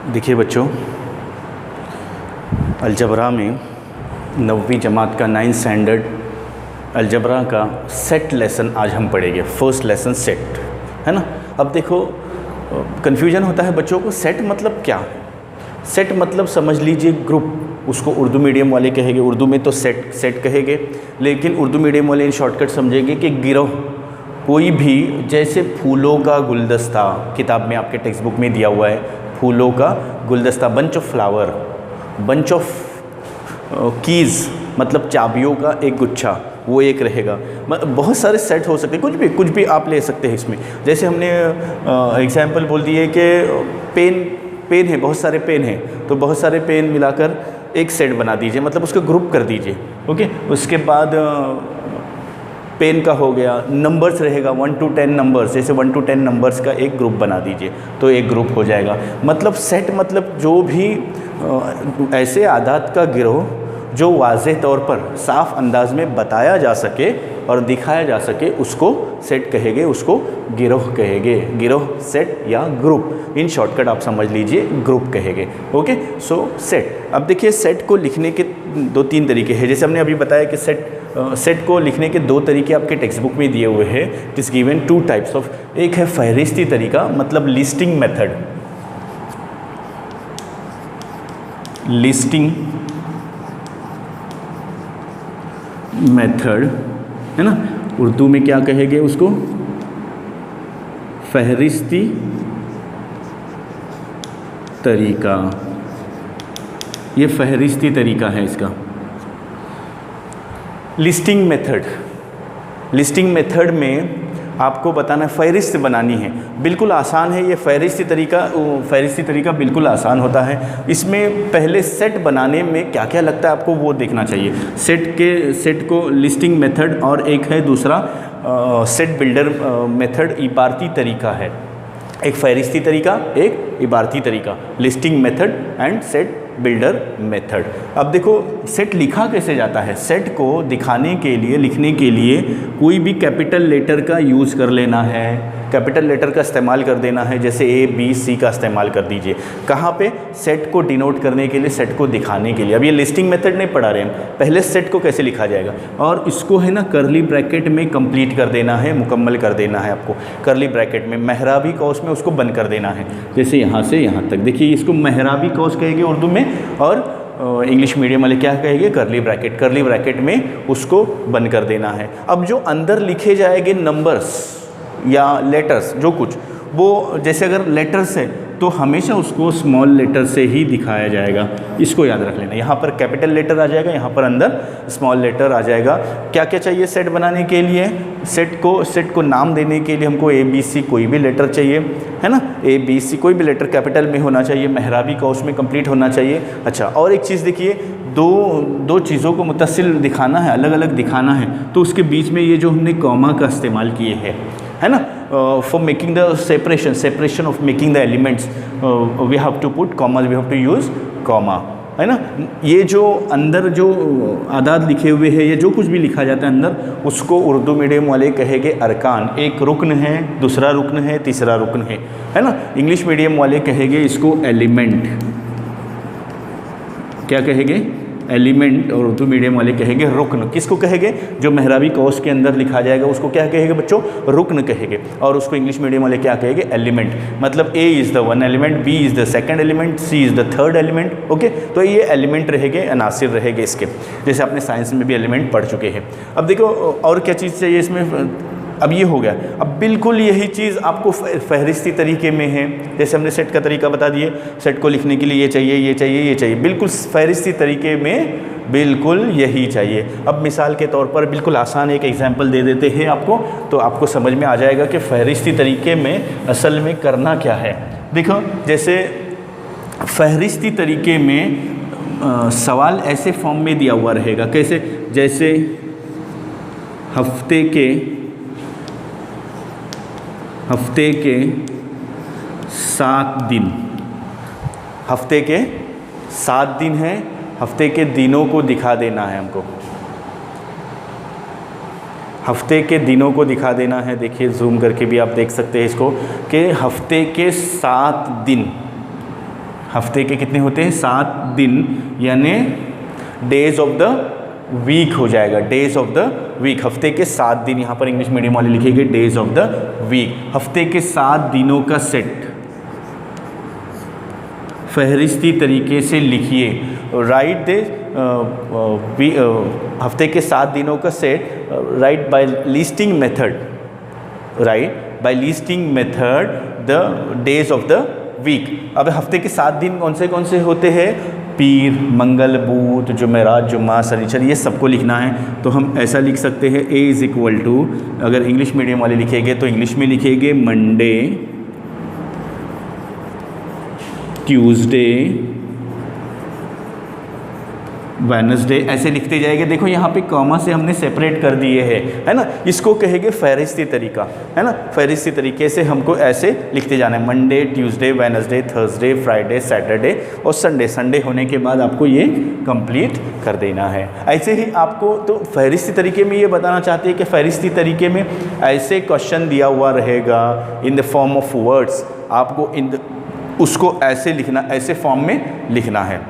देखिए बच्चों, अलजबरा में 9वीं जमात का 9th स्टैंडर्ड अलजबरा का सेट लेसन आज हम पढ़ेंगे। फर्स्ट लेसन सेट है ना। अब देखो कन्फ्यूजन होता है बच्चों को, सेट मतलब क्या है। सेट मतलब समझ लीजिए ग्रुप, उसको उर्दू मीडियम वाले कहेंगे, उर्दू में तो सेट कहेंगे, लेकिन उर्दू मीडियम वाले इन शॉर्टकट समझेंगे कि गिरोह। कोई भी, जैसे फूलों का गुलदस्ता किताब में आपके टेक्स्ट बुक में दिया हुआ है, फूलों का गुलदस्ता, bunch of flower, bunch of keys मतलब चाबियों का एक गुच्छा, वो एक रहेगा। बहुत सारे सेट हो सकते हैं, कुछ भी आप ले सकते हैं इसमें। जैसे हमने एग्जाम्पल बोल दिए कि पेन है, बहुत सारे पेन हैं, तो बहुत सारे पेन मिलाकर एक सेट बना दीजिए, मतलब उसको ग्रुप कर दीजिए। ओके, उसके बाद पेन का हो गया, नंबर्स रहेगा 1 to 10 नंबर्स, जैसे 1 to 10 नंबर्स का एक ग्रुप बना दीजिए तो एक ग्रुप हो जाएगा। मतलब सेट मतलब जो भी ऐसे आदात का गिरोह जो वाज़ेह तौर पर साफ अंदाज में बताया जा सके और दिखाया जा सके, उसको सेट कहेंगे, उसको गिरोह कहेंगे। गिरोह, सेट या ग्रुप, इन शॉर्टकट आप समझ लीजिए ग्रुप कहेंगे। ओके, सो सेट। अब देखिए सेट को लिखने के 2-3 तरीके हैं। जैसे हमने अभी बताया कि सेट को लिखने के 2 तरीके आपके टेक्स्ट बुक में दिए हुए हैं। It is given 2 types of. एक है फहरिस्ती तरीका, मतलब लिस्टिंग मेथड, लिस्टिंग मेथड है ना। उर्दू में क्या कहेंगे उसको, फहरिस्ती तरीका। ये फहरिस्ती तरीका है इसका। लिस्टिंग मेथड में आपको बताना, फहरिस्त बनानी है, बिल्कुल आसान है ये। फहरिस्ती तरीका बिल्कुल आसान होता है। इसमें पहले सेट बनाने में क्या क्या लगता है आपको वो देखना चाहिए। सेट को लिस्टिंग मेथड, और एक है दूसरा सेट बिल्डर मेथड, इबारती तरीका है। एक फहरिस्ती तरीका, एक इबारती तरीका, listing method and set builder method. अब देखो सेट लिखा कैसे जाता है। सेट को दिखाने के लिए, लिखने के लिए कोई भी कैपिटल लेटर का यूज़ कर लेना है, कैपिटल लेटर का इस्तेमाल कर देना है। जैसे A-B-C का इस्तेमाल कर दीजिए। कहाँ पे? सेट को डिनोट करने के लिए, सेट को दिखाने के लिए। अब ये लिस्टिंग मेथड नहीं पढ़ा रहे हम, पहले सेट को कैसे लिखा जाएगा, और इसको है ना करली ब्रैकेट में कंप्लीट कर देना है, मुकम्मल कर देना है आपको। करली ब्रैकेट में, मेहराबी कौस में उसको बंद कर देना है, जैसे यहाँ से यहाँ तक। देखिए इसको मेहराबी कौस कहेंगे उर्दू में, और इंग्लिश मीडियम वाले क्या कहेंगे, करली ब्रैकेट में उसको बंद कर देना है। अब जो अंदर लिखे जाएंगे नंबर्स या लेटर्स, जो कुछ वो, जैसे अगर लेटर्स है तो हमेशा उसको स्मॉल लेटर से ही दिखाया जाएगा। इसको याद रख लेना। यहाँ पर कैपिटल लेटर आ जाएगा, यहाँ पर अंदर स्मॉल लेटर आ जाएगा। क्या क्या चाहिए सेट बनाने के लिए? सेट को नाम देने के लिए हमको ABC कोई भी लेटर चाहिए, है ना। ABC कोई भी लेटर कैपिटल में होना चाहिए, मेहराबी का उसमें कंप्लीट होना चाहिए। अच्छा, और एक चीज़ देखिए, दो चीज़ों को मुत्तसिल दिखाना है, अलग अलग दिखाना है, तो उसके बीच में ये जो हमने कॉमा का इस्तेमाल किए है ना, for making the separation of making the elements we have to put commas, we have to use comma, है ना। ये जो अंदर जो आदाद लिखे हुए हैं, ये जो कुछ भी लिखा जाता है अंदर, उसको उर्दू मीडियम वाले कहेंगे अरकान। एक रुकन है, दूसरा रुकन है, तीसरा रुकन है ना। इंग्लिश मीडियम वाले कहेंगे इसको एलिमेंट। क्या कहेंगे? एलिमेंट। और उर्दू मीडियम वाले कहेंगे रुकन। किसको कहेंगे? जो मेहराबी कौस के अंदर लिखा जाएगा उसको क्या कहेंगे बच्चों? रुकन कहेंगे। और उसको इंग्लिश मीडियम वाले क्या कहेंगे? एलिमेंट। मतलब A is the 1 element, B is the 2nd element, C is the 3rd element. Okay, तो ये एलिमेंट रहेंगे, अनासिर रहेंगे इसके, जैसे आपने साइंस में भी एलिमेंट पढ़ चुके हैं। अब देखो और क्या चीज़ चाहिए इसमें। अब ये हो गया। अब बिल्कुल यही चीज़ आपको फहरिस्ती तरीके में है। जैसे हमने सेट का तरीका बता दिए, सेट को लिखने के लिए ये चाहिए, ये चाहिए, ये चाहिए, बिल्कुल फहरिस्ती तरीके में बिल्कुल यही चाहिए। अब मिसाल के तौर पर बिल्कुल आसान एक एग्जांपल दे देते हैं आपको, तो आपको समझ में आ जाएगा कि फहरिस्ती तरीके में असल में करना क्या है। देखो जैसे फहरिस्ती तरीके में सवाल ऐसे फॉर्म में दिया हुआ रहेगा, कैसे? जैसे हफ्ते के 7 दिन, हफ्ते के 7 दिन हैं, हफ्ते के दिनों को दिखा देना है हमको, हफ्ते के दिनों को दिखा देना है। देखिए जूम करके भी आप देख सकते हैं इसको कि हफ्ते के 7 दिन, हफ्ते के कितने होते हैं? 7 दिन, यानी डेज ऑफ द वीक हो जाएगा, डेज ऑफ द वीक। हफ्ते के 7 दिन, यहाँ पर इंग्लिश मीडियम वाले लिखेंगे डेज ऑफ द वीक। हफ्ते के 7 दिनों का सेट फहरिस्ती तरीके से लिखिए। राइट दे हफ्ते के 7 दिनों का set write by listing method, write by listing method the days of the week. अब हफ्ते के 7 दिन कौन से होते हैं? पीर, मंगल, बुध, जुमेरात, जुम्मा, शनिचर, ये सबको लिखना है। तो हम ऐसा लिख सकते हैं ए इज़ इक्वल टू, अगर इंग्लिश मीडियम वाले लिखेंगे तो इंग्लिश में लिखेंगे मंडे, ट्यूसडे, वेडनेसडे, ऐसे लिखते जाएंगे। देखो यहाँ पे कॉमा से हमने सेपरेट कर दिए हैं, है ना। इसको कहेंगे फहरिस्ती तरीका, है ना। फहरिस्ती तरीके से हमको ऐसे लिखते जाना है, Monday, Tuesday, Wednesday, Thursday, Friday, Saturday और संडे। संडे होने के बाद आपको ये कंप्लीट कर देना है। ऐसे ही आपको तो फहरिस्ती तरीके में ये बताना चाहते हैं कि फहरिस्ती तरीके में ऐसे क्वेश्चन दिया हुआ रहेगा in the form of words, आपको उसको ऐसे लिखना, ऐसे फॉर्म में लिखना है,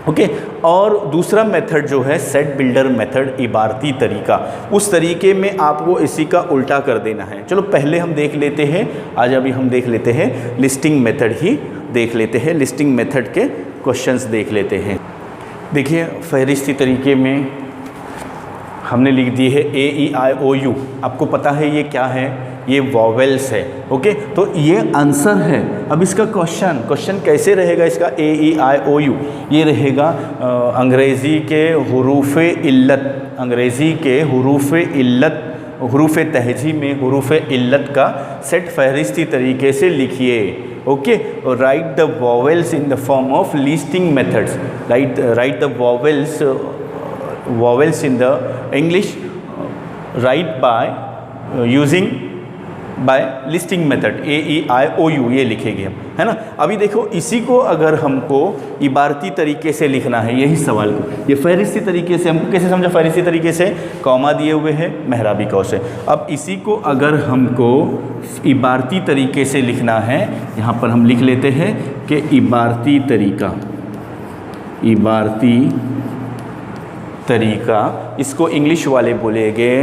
ओके। और दूसरा मेथड जो है सेट बिल्डर मेथड, इबारती तरीका, उस तरीके में आपको इसी का उल्टा कर देना है। चलो पहले हम देख लेते हैं, आज अभी हम देख लेते हैं लिस्टिंग मेथड ही देख लेते हैं, लिस्टिंग मेथड के क्वेश्चंस देख लेते हैं। देखिए फहरिस्ती तरीके में हमने लिख दी है AEIOU, आपको पता है ये क्या है? ये वॉवेल्स है, ओके। तो ये आंसर है। अब इसका क्वेश्चन कैसे रहेगा? इसका AEIOU ये रहेगा अंग्रेज़ी के हुरूफ़ इल्लत, अंग्रेज़ी के हुरूफ़ इल्लत, हुरूफ़ तहजी में हुरूफ़ इल्लत का सेट फहरिस्ती तरीके से लिखिए, okay. Right the vowels in the form of listing methods, right the vowels in the English, right by using by listing method AEIOU, ये लिखेंगे हम, है ना। अभी देखो इसी को अगर हमको इबारती तरीके से लिखना है, यही सवाल को, ये फहरिस्ती तरीके से हमको कैसे समझा? फहरिस्ती तरीके से कॉमा दिए हुए हैं, मेहराबी कौ से। अब इसी को अगर हमको इबारती तरीके से लिखना है, यहाँ पर हम लिख लेते हैं कि इबारती तरीका, इसको इंग्लिश वाले बोलेंगे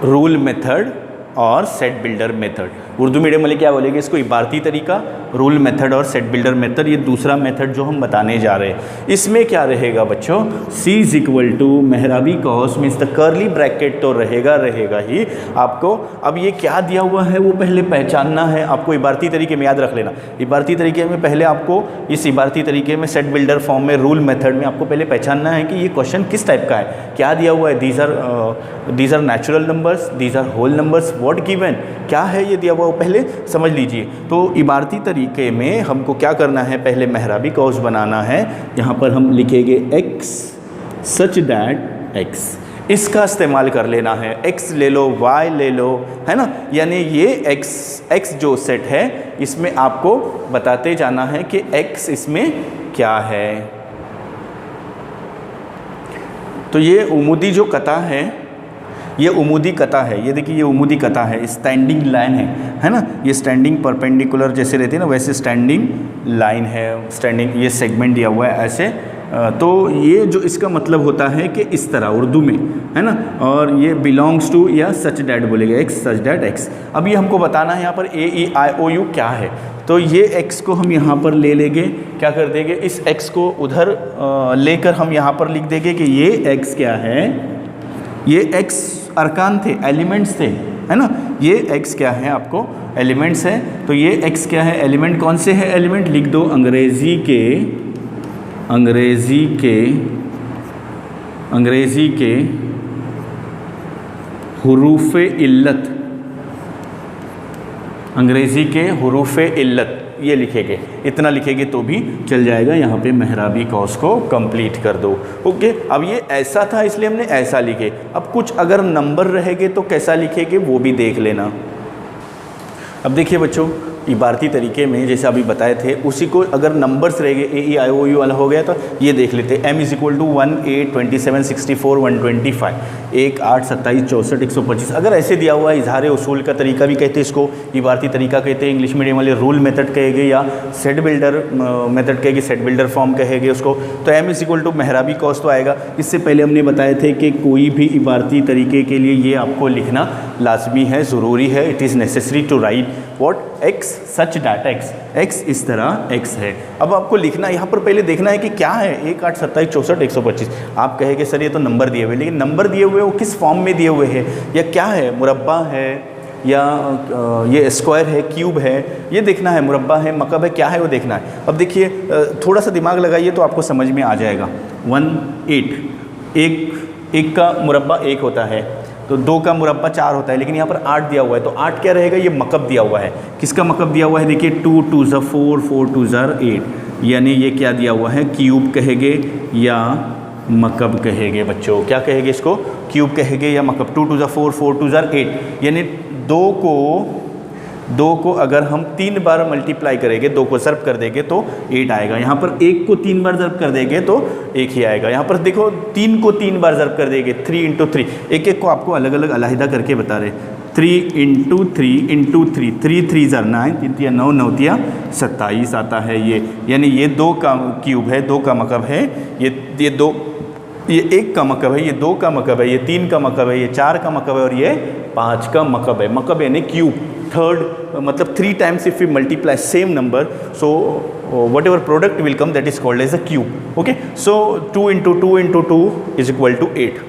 रूल मेथड और set builder method. Urdu medium वाले क्या बोलेंगे? इसको इबारती तरीका, रूल मेथड और सेट बिल्डर मेथड। ये दूसरा मेथड जो हम बताने जा रहे हैं, इसमें क्या रहेगा बच्चों? C इज इक्वल टू मेहराबी cos means the curly bracket तो रहेगा ही आपको। अब ये क्या दिया हुआ है वो पहले पहचानना है आपको। इबारती तरीके में याद रख लेना, इबारती तरीके में पहले आपको इस इबारती तरीके में सेट बिल्डर फॉर्म में रूल मेथड में आपको पहले पहचानना है कि ये क्वेश्चन किस टाइप का है, क्या दिया हुआ है। These are natural numbers, these are whole numbers, what given, क्या है ये दिया हुआ वो पहले समझ लीजिए। तो इबारती तरीके में हमको क्या करना है? पहले मेहराबी कौस बनाना है। यहाँ पर हम लिखेंगे x सच दैट x, इसका इस्तेमाल कर लेना है। x ले लो, y ले लो, है ना। यानी ये x जो सेट है इसमें आपको बताते जाना है कि x इसमें क्या है। तो ये उमूदी जो कता है, ये उमूदी कता है, ये देखिए ये उमूदी कता है, स्टैंडिंग लाइन है ना। ये स्टैंडिंग परपेंडिकुलर जैसे रहती है ना, वैसे स्टैंडिंग लाइन है, स्टैंडिंग ये सेगमेंट दिया हुआ है ऐसे। तो ये जो इसका मतलब होता है कि इस तरह उर्दू में, है ना। और ये बिलोंग्स टू या सच डैट बोलेगा, x सच डैट x। अब ये हमको बताना है यहाँ पर AEIOU क्या है। तो ये x को हम यहाँ पर ले लेंगे, क्या कर देंगे? इस x को उधर लेकर हम यहाँ पर लिख देंगे कि ये x क्या है, ये x अरकान थे, एलिमेंट्स थे, है ना। ये x क्या है आपको? एलिमेंट्स है। तो ये x क्या है? एलिमेंट कौन से है? एलिमेंट लिख दो अंग्रेज़ी के हुरूफ़ इल्लत, अंग्रेज़ी के हुरूफ़ इल्लत ये लिखेंगे, इतना लिखेंगे तो भी चल जाएगा। यहाँ पे मेहराबी कौस को कंप्लीट कर दो, ओके। अब ये ऐसा था इसलिए हमने ऐसा लिखे। अब कुछ अगर नंबर रहेंगे तो कैसा लिखेंगे वो भी देख लेना। अब देखिए बच्चों, इबारती तरीके में जैसे अभी बताए थे उसी को अगर नंबर्स रह गए AEIOU वाला हो गया तो ये देख लेते हैं। M = 1 8 27 64 125 1 8 27 64 125 अगर ऐसे दिया हुआ है। इजहार उसूल का तरीका भी कहते हैं इसको, इबारती तरीका कहते हैं, इंग्लिश मीडियम वाले रूल मेथड कहेंगे या सेट बिल्डर मेथड कहेंगे, सेट बिल्डर फॉर्म कहेंगे उसको। तो M = मेहराबी कॉस तो आएगा। इससे पहले हमने बताए थे कि कोई भी इबारती तरीके के लिए ये आपको लिखना लाजमी है, ज़रूरी है। It is necessary to write what x such data x इस तरह x है। अब आपको लिखना यहाँ पर पहले देखना है कि क्या है 1 8 27 64 125। आप कहेंगे सर ये तो नंबर दिए हुए, लेकिन नंबर दिए हुए वो किस फॉर्म में दिए हुए हैं या क्या है, मुरब्बा है या ये स्क्वायर है, क्यूब है, ये देखना है, मुरब्बा है, मकब है, क्या है वो देखना है। अब देखिए थोड़ा सा दिमाग लगाइए तो आपको समझ में आ जाएगा। 1 8 एक का मुरब्बा 1 होता है, तो 2 का मुरब्बा 4 होता है, लेकिन यहाँ पर 8 दिया हुआ है तो 8 क्या रहेगा, ये मकब दिया हुआ है। किसका मकब दिया हुआ है, देखिए 2 2 4 4 2 8, यानी ये क्या दिया हुआ है, क्यूब कहेंगे या मकब कहेंगे बच्चों, क्या कहेंगे इसको, क्यूब कहेंगे या मकब। 2 2 4 4 2 8, यानी 2 को अगर हम 3 बार मल्टीप्लाई करेंगे, 2 को ज़र्ब कर देंगे तो 8 आएगा। यहाँ पर 1 को 3 बार ज़र्ब कर देंगे तो 1 ही आएगा। यहाँ पर देखो 3 को 3 बार ज़र्ब कर देंगे, 3 × 3, एक को आपको अलग अलग अलहदा करके बता रहे। 3 × 3 × 3, 3 3 ज़र 9, 3 3 9 9 3 27 आता है ये, यानी ये 2 का क्यूब है, 2 का मकब है, ये 2, ये 1 का मकब है, ये 2 का मकब है, ये 3 का मकब है, ये 4 का मकब है और ये 5 का मकब है। मकब यानी क्यूब, थर्ड मतलब 3 times if we multiply same number, so whatever product will come that is called as a cube. Okay, so 2 × 2 × 2 is equal to 8.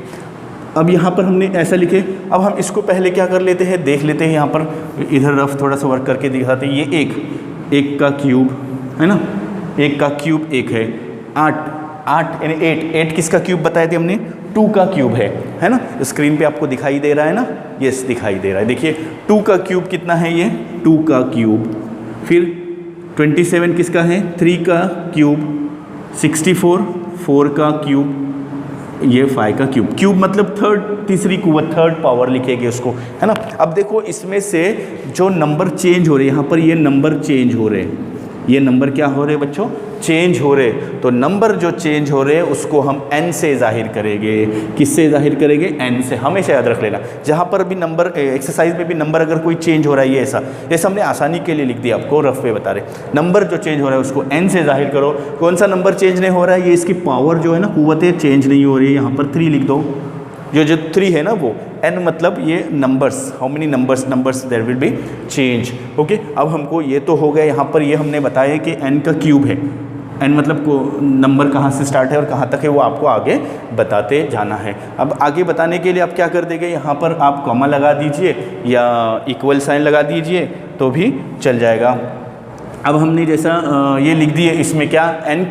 अब यहाँ पर हमने ऐसा लिखे। अब हम इसको पहले क्या कर लेते हैं, देख लेते हैं। यहाँ पर इधर रफ थोड़ा सा वर्क करके दिखाते हैं। ये 1 का क्यूब है ना, 1 का क्यूब 1 है, 8 यानी 8 किसका क्यूब बताए थे हमने, 2 का क्यूब है ना। स्क्रीन पे आपको दिखाई दे रहा है ना, यस दिखाई दे रहा है। देखिए 2 का क्यूब कितना है, ये 2 का क्यूब। फिर 27 किसका है, 3 का क्यूब। 64 4 का क्यूब, ये 5 का क्यूब। क्यूब मतलब तीसरी कुव्वत, थर्ड पावर लिखेंगे उसको, है ना। अब देखो इसमें से जो नंबर चेंज हो रहे हैं, यहाँ पर ये नंबर चेंज हो रहे हैं, ये नंबर क्या हो रहे हैं बच्चों, चेंज हो रहे। तो नंबर जो चेंज हो रहे हैं उसको हम n से ज़ाहिर करेंगे। किससे ज़ाहिर करेंगे, n से। हमेशा याद रख लेना, जहाँ पर भी नंबर एक्सरसाइज में भी नंबर अगर कोई चेंज हो रहा है, ये ऐसा हमने आसानी के लिए लिख दिया, आपको रफ पे बता रहे। नंबर जो चेंज हो रहा है उसको n से ज़ाहिर करो। कौन सा नंबर चेंज नहीं हो रहा है, ये इसकी पावर जो है ना, कुव्वतें चेंज नहीं हो रही है। यहाँ पर 3 लिख दो, जो 3 है ना वो n मतलब ये numbers, how many numbers there will be change. Okay, अब हमको ये तो हो गया। यहाँ पर ये हमने बताया कि n का क्यूब है, n मतलब को नंबर कहाँ से स्टार्ट है और कहाँ तक है वो आपको आगे बताते जाना है। अब आगे बताने के लिए आप क्या कर देंगे, यहाँ पर आप कॉमा लगा दीजिए या इक्वल साइन लगा दीजिए तो भी चल जाएगा। अब हमने जैसा ये लिख दिए, इसमें क्या n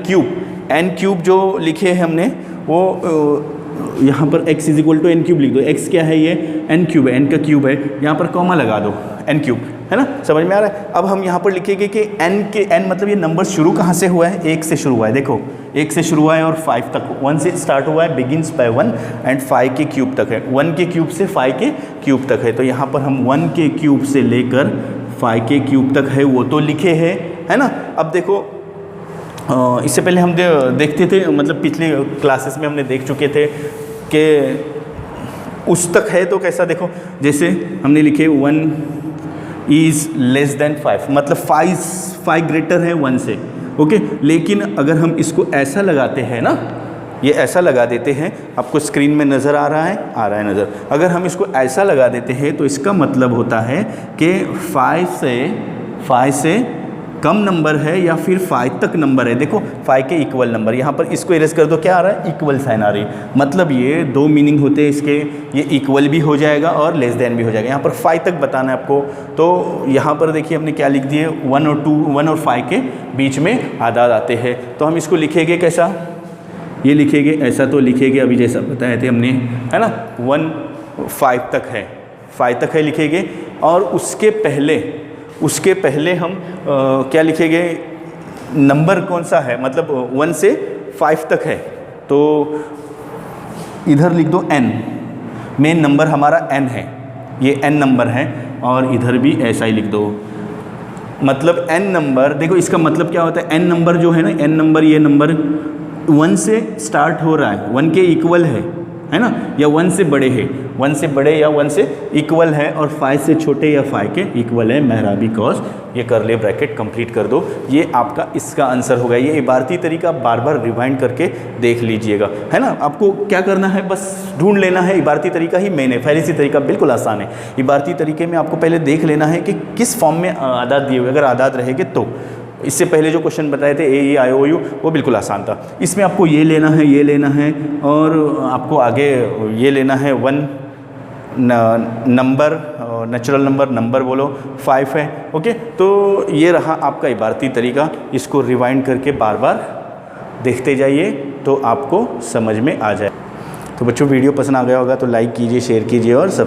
क्यूब जो लिखे हैं हमने वो यहाँ पर x = n क्यूब लिख दो। x क्या है, ये n क्यूब है, n का क्यूब है, यहाँ पर कॉमा लगा दो, n क्यूब, है ना, समझ में आ रहा है। अब हम यहाँ पर लिखेंगे कि n मतलब ये नंबर शुरू कहाँ से हुआ है, 1 से शुरू हुआ है। देखो 1 से शुरू हुआ है और 5 तक, 1 से स्टार्ट हुआ है, बिगिनस बाय 1 एंड 5 के क्यूब तक है। 1 के क्यूब से 5 के क्यूब तक है, तो यहाँ पर हम 1 के क्यूब से लेकर 5 के क्यूब तक है वो तो लिखे है ना। अब देखो इससे पहले हम देखते थे, मतलब पिछले क्लासेस में हमने देख चुके थे कि उस तक है तो कैसा, देखो जैसे हमने लिखे 1 इज़ लेस देन 5, मतलब 5 ग्रेटर है 1 से। ओके, लेकिन अगर हम इसको ऐसा लगाते हैं ना, ये ऐसा लगा देते हैं, आपको स्क्रीन में नज़र आ रहा है नज़र। अगर हम इसको ऐसा लगा देते हैं तो इसका मतलब होता है कि 5 से कम नंबर है या फिर 5 तक नंबर है। देखो 5 के इक्वल नंबर, यहाँ पर इसको इरेज कर दो, क्या आ रहा है, इक्वल साइन आ रही है। मतलब ये 2 मीनिंग होते हैं इसके, ये इक्वल भी हो जाएगा और लेस देन भी हो जाएगा। यहाँ पर 5 तक बताना है आपको, तो यहाँ पर देखिए हमने क्या लिख दिए, 1 और 5 के बीच में आदाद आते हैं। तो हम इसको लिखेंगे कैसा, ये लिखेंगे ऐसा, तो लिखेंगे अभी जैसा बताए थे हमने, है ना। 1 5 तक है, 5 तक है लिखेंगे। और उसके पहले हम क्या लिखेंगे, नंबर कौन सा है, मतलब 1 से 5 तक है तो इधर लिख दो n, मेन नंबर हमारा n है, ये n नंबर है, और इधर भी ऐसा ही लिख दो। मतलब n नंबर, देखो इसका मतलब क्या होता है, n नंबर जो है ना, n नंबर, ये नंबर 1 से स्टार्ट हो रहा है, 1 के इक्वल है ना, या 1 से बड़े है, 1 से बड़े या 1 से इक्वल है, और 5 से छोटे या 5 के इक्वल है, मेहराबी कॉस, ये करले ब्रैकेट कंप्लीट कर दो। ये आपका इसका आंसर होगा। ये इबारती तरीका बार बार रिवाइंड करके देख लीजिएगा, है ना। आपको क्या करना है, बस ढूंढ लेना है इबारती तरीका ही मेन है। फहरिस्ती तरीका बिल्कुल आसान है। इबारती तरीके में आपको पहले देख लेना है कि किस फॉर्म में आदात दिए हुए, अगर आदात रहेंगे तो। इससे पहले जो क्वेश्चन बताए थे ए, आई, ओ, यू, वो बिल्कुल आसान था। इसमें आपको ये लेना है, ये लेना है, और आपको आगे ये लेना है 1 नंबर, नेचुरल नंबर बोलो 5 है। ओके, तो ये रहा आपका इबारती तरीका। इसको रिवाइंड करके बार बार देखते जाइए तो आपको समझ में आ जाए। तो बच्चों वीडियो पसंद आ गया होगा तो लाइक कीजिए, शेयर कीजिए और सब्सक्राइब